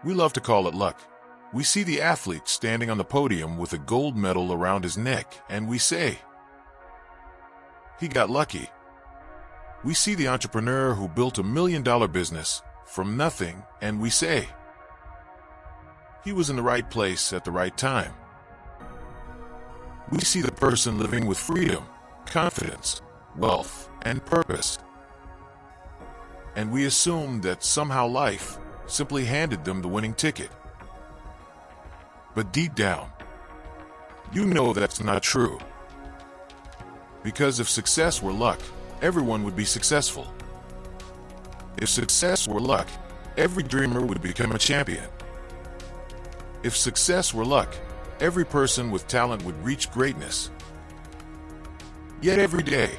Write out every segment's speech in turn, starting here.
We love to call it luck. We see the athlete standing on the podium with a gold medal around his neck, and we say, he got lucky. We see the entrepreneur who built $1 million business from nothing, and we say, he was in the right place at the right time. We see the person living with freedom, confidence, wealth, and purpose. And we assume that somehow life simply handed them the winning ticket. But deep down, you know that's not true. Because if success were luck, everyone would be successful. If success were luck, every dreamer would become a champion. If success were luck, every person with talent would reach greatness. Yet every day,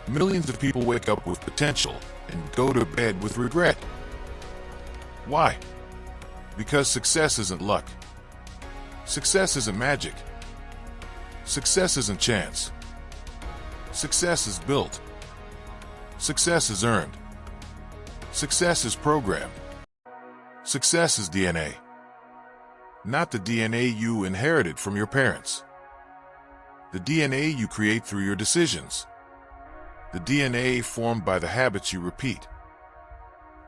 millions of people wake up with potential and go to bed with regret. Why? Because success isn't luck. Success isn't magic. Success isn't chance. Success is built. Success is earned. Success is programmed. Success is DNA. Not the DNA you inherited from your parents. The DNA you create through your decisions. The DNA formed by the habits you repeat.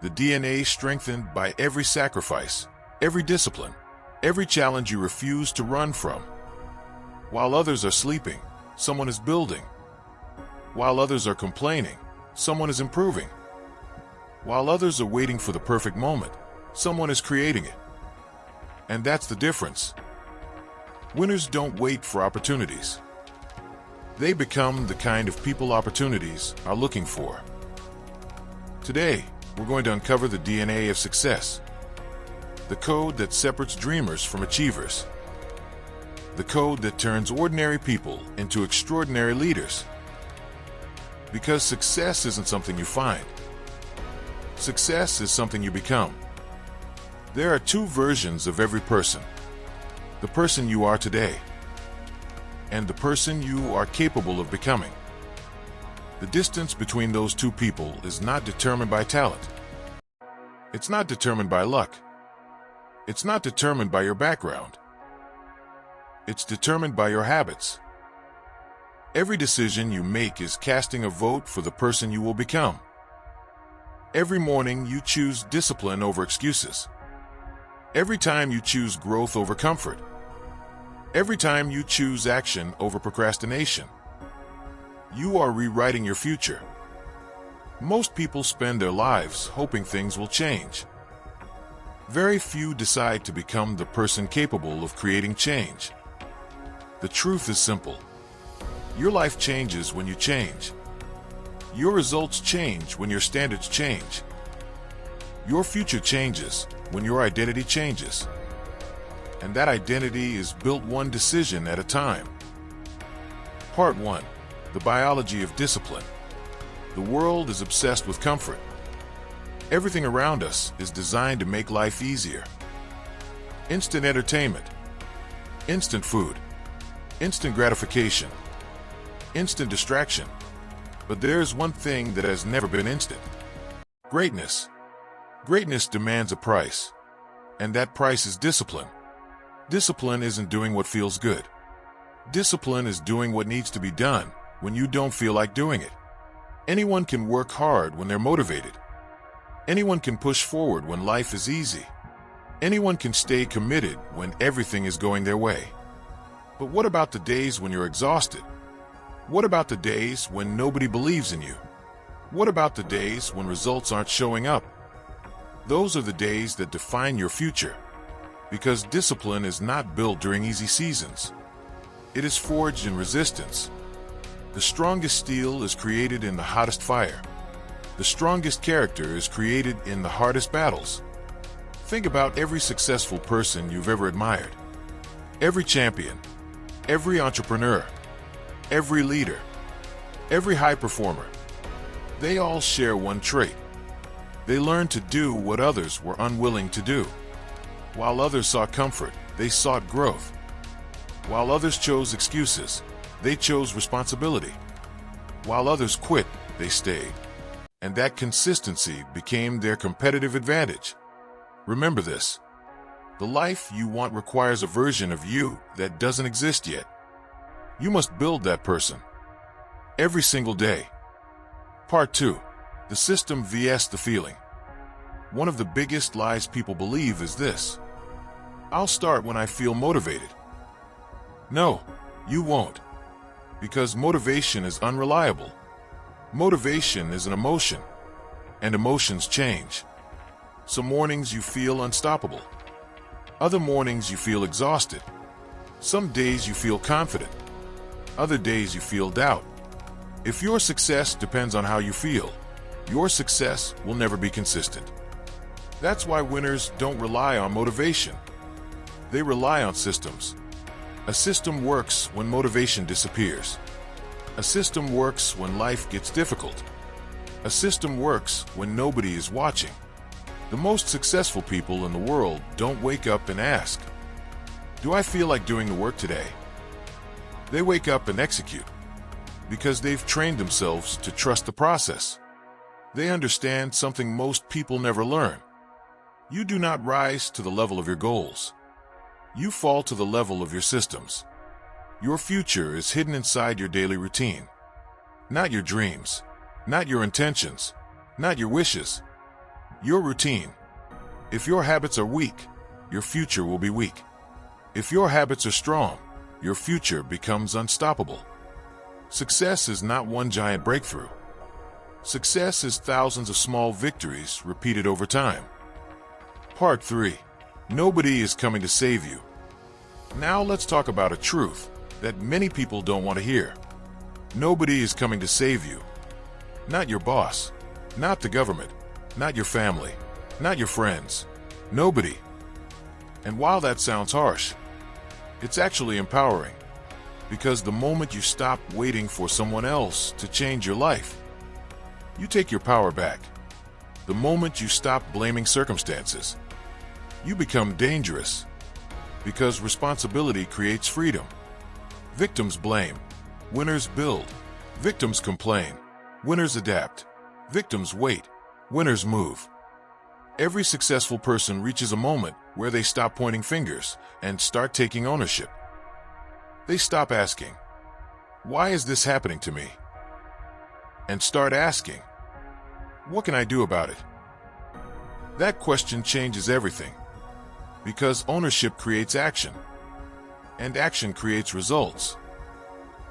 The DNA strengthened by every sacrifice, every discipline, every challenge you refuse to run from. While others are sleeping, someone is building. While others are complaining, someone is improving. While others are waiting for the perfect moment, someone is creating it. And that's the difference. Winners don't wait for opportunities. They become the kind of people opportunities are looking for. Today, we're going to uncover the DNA of success. The code that separates dreamers from achievers. The code that turns ordinary people into extraordinary leaders. Because success isn't something you find. Success is something you become. There are two versions of every person. The person you are today, and the person you are capable of becoming. The distance between those two people is not determined by talent. It's not determined by luck. It's not determined by your background. It's determined by your habits. Every decision you make is casting a vote for the person you will become. Every morning you choose discipline over excuses. Every time you choose growth over comfort. Every time you choose action over procrastination. You are rewriting your future. Most people spend their lives hoping things will change. Very few decide to become the person capable of creating change. The truth is simple. Your life changes when you change. Your results change when your standards change. Your future changes when your identity changes. And that identity is built one decision at a time. Part 1. The biology of discipline. The world is obsessed with comfort. Everything around us is designed to make life easier. Instant entertainment. Instant food. Instant gratification. Instant distraction. But there's one thing that has never been instant. Greatness. Greatness demands a price. And that price is discipline. Discipline isn't doing what feels good. Discipline is doing what needs to be done when you don't feel like doing it. Anyone can work hard when they're motivated. Anyone can push forward when life is easy. Anyone can stay committed when everything is going their way. But what about the days when you're exhausted? What about the days when nobody believes in you? What about the days when results aren't showing up? Those are the days that define your future. Because discipline is not built during easy seasons. It is forged in resistance. The strongest steel is created in the hottest fire. The strongest character is created in the hardest battles. Think about every successful person you've ever admired. Every champion, every entrepreneur, every leader, every high performer. They all share one trait. They learned to do what others were unwilling to do. While others sought comfort, they sought growth. While others chose excuses, they chose responsibility. While others quit, they stayed. And that consistency became their competitive advantage. Remember this. The life you want requires a version of you that doesn't exist yet. You must build that person. Every single day. Part 2. The system vs. the feeling. One of the biggest lies people believe is this: I'll start when I feel motivated. No, you won't. Because motivation is unreliable. Motivation is an emotion, and emotions change. Some mornings you feel unstoppable. Other mornings you feel exhausted. Some days you feel confident. Other days you feel doubt. If your success depends on how you feel, your success will never be consistent. That's why winners don't rely on motivation. They rely on systems. A system works when motivation disappears. A system works when life gets difficult. A system works when nobody is watching. The most successful people in the world don't wake up and ask, "Do I feel like doing the work today?" They wake up and execute, because they've trained themselves to trust the process. They understand something most people never learn. You do not rise to the level of your goals. You fall to the level of your systems. Your future is hidden inside your daily routine. Not your dreams, not your intentions, not your wishes. Your routine. If your habits are weak, your future will be weak. If your habits are strong, your future becomes unstoppable. Success is not one giant breakthrough. Success is thousands of small victories repeated over time. Part 3. Nobody is coming to save you. Now let's talk about a truth that many people don't want to hear. Nobody is coming to save you. Not your boss, not the government, not your family, not your friends. Nobody. And while that sounds harsh, it's actually empowering. Because the moment you stop waiting for someone else to change your life, you take your power back. The moment you stop blaming circumstances, you become dangerous. Because responsibility creates freedom. Victims blame. Winners build. Victims complain. Winners adapt. Victims wait. Winners move. Every successful person reaches a moment where they stop pointing fingers and start taking ownership. They stop asking, "Why is this happening to me?" and start asking, "What can I do about it?" That question changes everything. Because ownership creates action, and action creates results.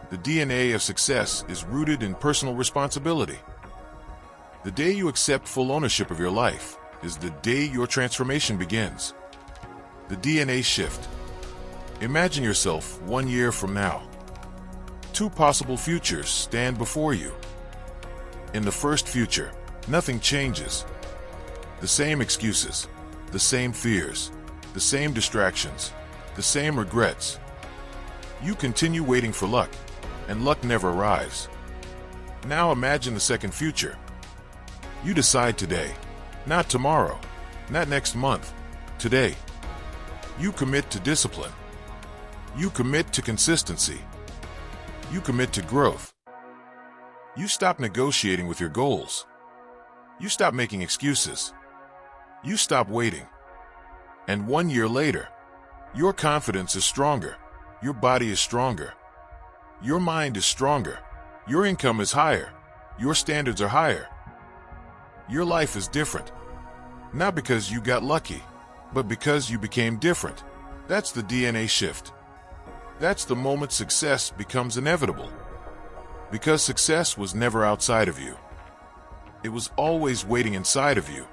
The DNA of success is rooted in personal responsibility. The day you accept full ownership of your life is the day your transformation begins. The DNA shift. Imagine yourself 1 year from now. 2 possible futures stand before you. In the first future, nothing changes. The same excuses, the same fears, the same distractions, the same regrets. You continue waiting for luck, and luck never arrives. Now imagine the second future. You decide today, not tomorrow, not next month, today. You commit to discipline. You commit to consistency. You commit to growth. You stop negotiating with your goals. You stop making excuses. You stop waiting. And 1 year later, your confidence is stronger. Your body is stronger. Your mind is stronger. Your income is higher. Your standards are higher. Your life is different. Not because you got lucky, but because you became different. That's the DNA shift. That's the moment success becomes inevitable. Because success was never outside of you. It was always waiting inside of you.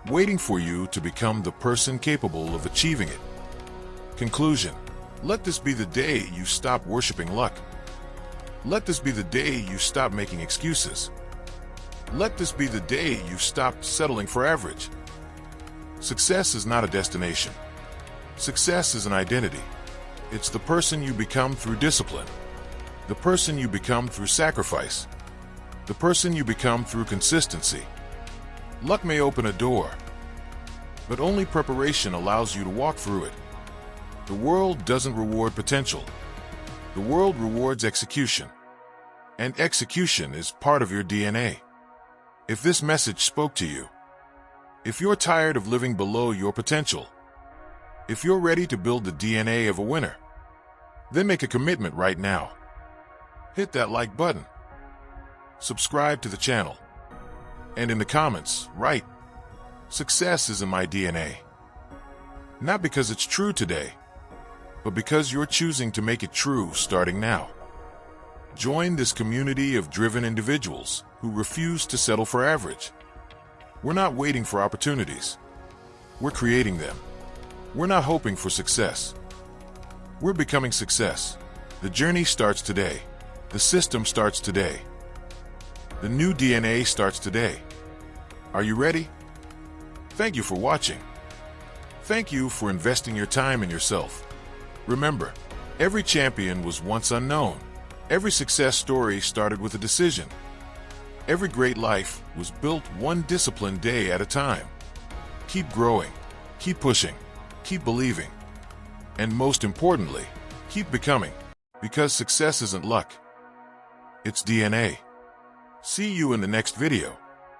Waiting for you to become the person capable of achieving it. Conclusion. Let this be the day you stop worshiping luck. Let this be the day you stop making excuses. Let this be the day you stop settling for average. Success is not a destination. Success is an identity. It's the person you become through discipline. The person you become through sacrifice. The person you become through consistency. Luck may open a door, but only preparation allows you to walk through it. The world doesn't reward potential. The world rewards execution. And execution is part of your DNA. If this message spoke to you, if you're tired of living below your potential, If you're ready to build the DNA of a winner, then make a commitment right now. Hit that like button. Subscribe to the channel. And in the comments, write, "Success is in my DNA." Not because it's true today, but because you're choosing to make it true starting now. Join this community of driven individuals who refuse to settle for average. We're not waiting for opportunities. We're creating them. We're not hoping for success. We're becoming success. The journey starts today. The system starts today. The new DNA starts today. Are you ready? Thank you for watching. Thank you for investing your time in yourself. Remember, every champion was once unknown. Every success story started with a decision. Every great life was built one disciplined day at a time. Keep growing, keep pushing, keep believing, and most importantly, keep becoming, because success isn't luck. It's DNA. See you in the next video.